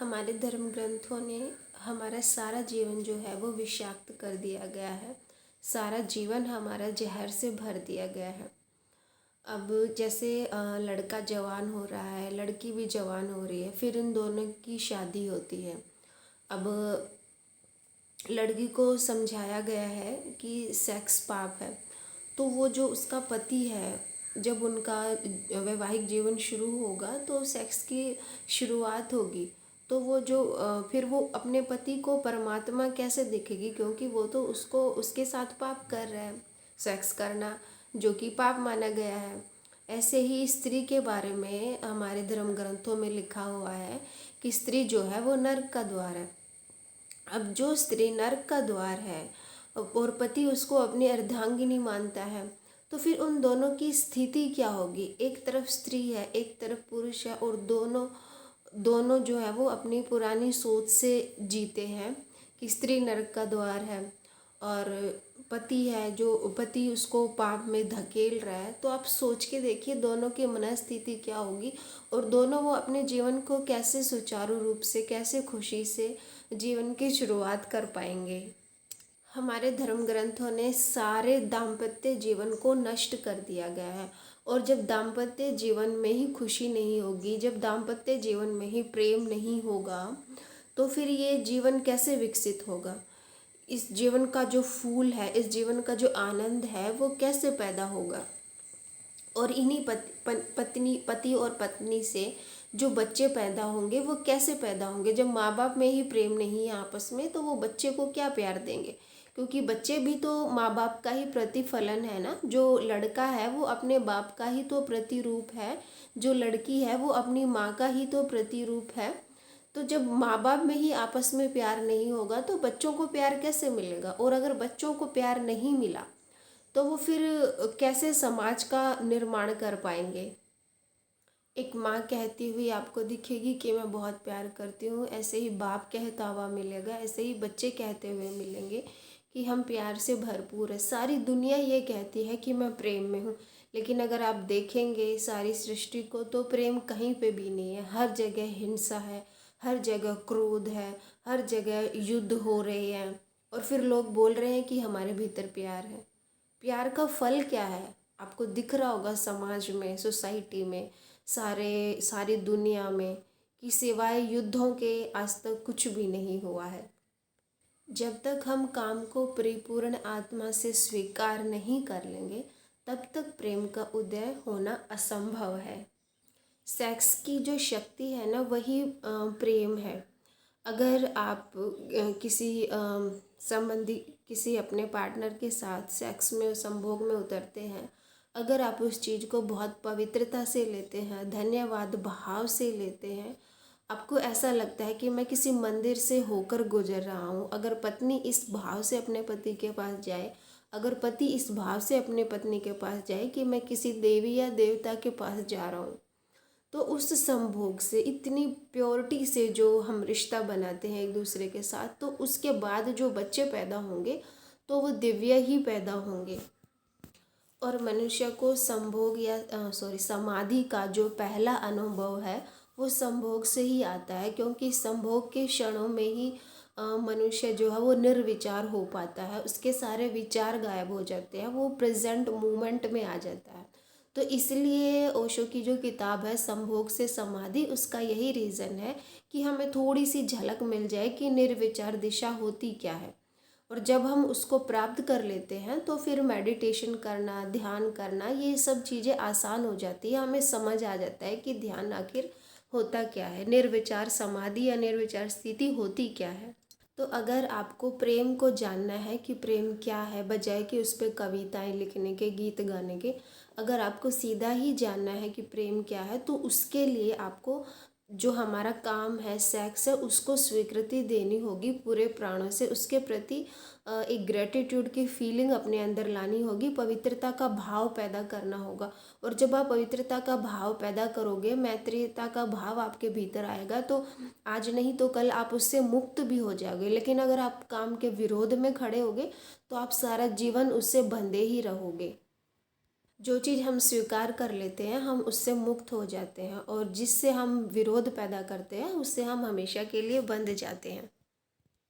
हमारे धर्म ग्रंथों ने हमारा सारा जीवन जो है वो विषाक्त कर दिया गया है। सारा जीवन हमारा जहर से भर दिया गया है। अब जैसे लड़का जवान हो रहा है, लड़की भी जवान हो रही है, फिर इन दोनों की शादी होती है। अब लड़की को समझाया गया है कि सेक्स पाप है, तो वो जो उसका पति है, जब उनका वैवाहिक जीवन शुरू होगा तो सेक्स की शुरुआत होगी। तो वो जो फिर वो अपने पति को परमात्मा कैसे देखेगी, क्योंकि वो तो उसको उसके साथ पाप कर रहा है, सेक्स करना जो कि पाप माना गया है। ऐसे ही स्त्री के बारे में हमारे धर्म ग्रंथों में लिखा हुआ है कि स्त्री जो है वो नर्क का द्वार है। अब जो स्त्री नर्क का द्वार है और पति उसको अपनी अर्धांगिनी मानता है, तो फिर उन दोनों की स्थिति क्या होगी। एक तरफ स्त्री है, एक तरफ पुरुष है, और दोनों दोनों जो है वो अपनी पुरानी सोच से जीते हैं कि स्त्री नर्क का द्वार है और पति है जो पति उसको पाप में धकेल रहा है। तो आप सोच के देखिए दोनों की मनस्थिति क्या होगी, और दोनों वो अपने जीवन को कैसे सुचारू रूप से, कैसे खुशी से जीवन की शुरुआत कर पाएंगे। हमारे धर्म ग्रंथों ने सारे दाम्पत्य जीवन को नष्ट कर दिया गया है। और जब दाम्पत्य जीवन में ही खुशी नहीं होगी, जब दाम्पत्य जीवन में ही प्रेम नहीं होगा, तो फिर ये जीवन कैसे विकसित होगा। इस जीवन का जो फूल है, इस जीवन का जो आनंद है, वो कैसे पैदा होगा। और इन्हीं पति और पत्नी से जो बच्चे पैदा होंगे वो कैसे पैदा होंगे। जब माँ बाप में ही प्रेम नहीं है आपस में, तो वो बच्चे को क्या प्यार देंगे, क्योंकि बच्चे भी तो माँ बाप का ही प्रतिफलन है ना। जो लड़का है वो अपने बाप का ही तो प्रतिरूप है, जो लड़की है वो अपनी माँ का ही तो प्रतिरूप है। तो जब माँ बाप में ही आपस में प्यार नहीं होगा तो बच्चों को प्यार कैसे मिलेगा। और अगर बच्चों को प्यार नहीं मिला तो वो फिर कैसे समाज का निर्माण कर पाएंगे। एक माँ कहती हुई आपको दिखेगी कि मैं बहुत प्यार करती हूँ, ऐसे ही बाप कहता हुआ मिलेगा, ऐसे ही बच्चे कहते हुए मिलेंगे कि हम प्यार से भरपूर है। सारी दुनिया ये कहती है कि मैं प्रेम में हूँ, लेकिन अगर आप देखेंगे सारी सृष्टि को तो प्रेम कहीं पे भी नहीं है। हर जगह हिंसा है, हर जगह क्रोध है, हर जगह युद्ध हो रहे हैं, और फिर लोग बोल रहे हैं कि हमारे भीतर प्यार है। प्यार का फल क्या है आपको दिख रहा होगा समाज में, सोसाइटी में, सारी दुनिया में, कि सिवाय युद्धों के आज तक कुछ भी नहीं हुआ है। जब तक हम काम को परिपूर्ण आत्मा से स्वीकार नहीं कर लेंगे, तब तक प्रेम का उदय होना असंभव है। सेक्स की जो शक्ति है ना, वही प्रेम है। अगर आप किसी संबंधी, किसी अपने पार्टनर के साथ सेक्स में, संभोग में उतरते हैं, अगर आप उस चीज़ को बहुत पवित्रता से लेते हैं, धन्यवाद भाव से लेते हैं, आपको ऐसा लगता है कि मैं किसी मंदिर से होकर गुजर रहा हूँ। अगर पत्नी इस भाव से अपने पति के पास जाए, अगर पति इस भाव से अपने पत्नी के पास जाए कि मैं किसी देवी या देवता के पास जा रहा हूँ, तो उस संभोग से, इतनी प्योरिटी से जो हम रिश्ता बनाते हैं एक दूसरे के साथ, तो उसके बाद जो बच्चे पैदा होंगे तो वो दिव्य ही पैदा होंगे। और मनुष्य को संभोग या समाधि का जो पहला अनुभव है वो संभोग से ही आता है, क्योंकि संभोग के क्षणों में ही मनुष्य जो है वो निर्विचार हो पाता है, उसके सारे विचार गायब हो जाते हैं, वो प्रेजेंट मोमेंट में आ जाता है। तो इसलिए ओशो की जो किताब है संभोग से समाधि, उसका यही रीज़न है कि हमें थोड़ी सी झलक मिल जाए कि निर्विचार दिशा होती क्या है। और जब हम उसको प्राप्त कर लेते हैं तो फिर मेडिटेशन करना, ध्यान करना, ये सब चीज़ें आसान हो जाती है। हमें समझ आ जाता है कि ध्यान आखिर होता क्या है, निर्विचार समाधि या निर्विचार स्थिति होती क्या है। तो अगर आपको प्रेम को जानना है कि प्रेम क्या है, बजाय कि उस पर कविताएं लिखने के, गीत गाने के, अगर आपको सीधा ही जानना है कि प्रेम क्या है, तो उसके लिए आपको जो हमारा काम है, सेक्स है, उसको स्वीकृति देनी होगी पूरे प्राणों से। उसके प्रति एक ग्रेटिट्यूड की फीलिंग अपने अंदर लानी होगी, पवित्रता का भाव पैदा करना होगा। और जब आप पवित्रता का भाव पैदा करोगे, मैत्रीयता का भाव आपके भीतर आएगा, तो आज नहीं तो कल आप उससे मुक्त भी हो जाओगे। लेकिन अगर आप काम के विरोध में खड़े होगे तो आप सारा जीवन उससे बंधे ही रहोगे। जो चीज़ हम स्वीकार कर लेते हैं हम उससे मुक्त हो जाते हैं, और जिससे हम विरोध पैदा करते हैं उससे हम हमेशा के लिए बंध जाते हैं।